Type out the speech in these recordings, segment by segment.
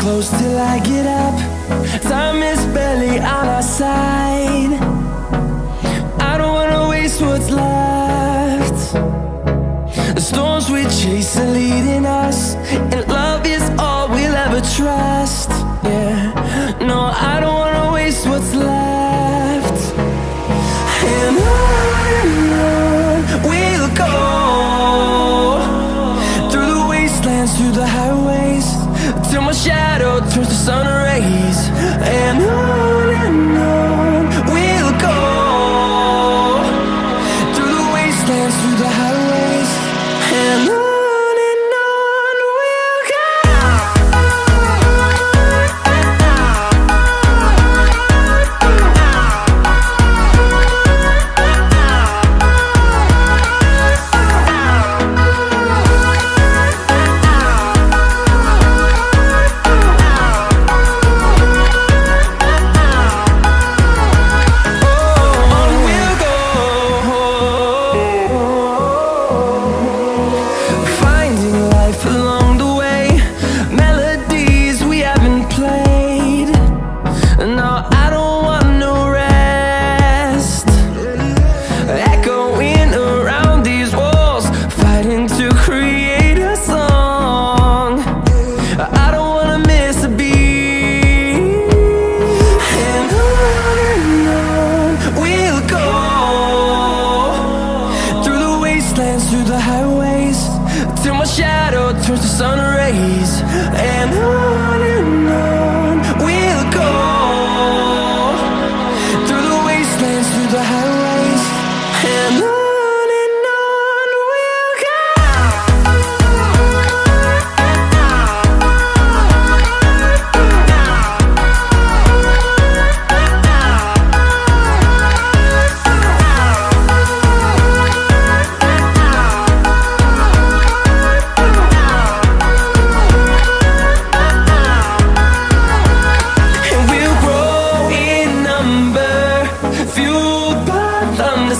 close till I get up. Time is barely on our side. I don't wanna waste what's left. The storms we chase are leading us, and love is all we'll ever trust. Yeah, no, I don't wanna waste what's left. And on we'll go, through the wastelands, through the highways, till my shadow turns to sun rays. And on we'll go, through the wastelands, through the highways, and on. Through the highways, till my shadow turns to sun rays. And on we'll go, through the wastelands, through the highways, and on.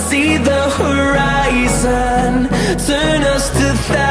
See the horizon, turn us to thousands.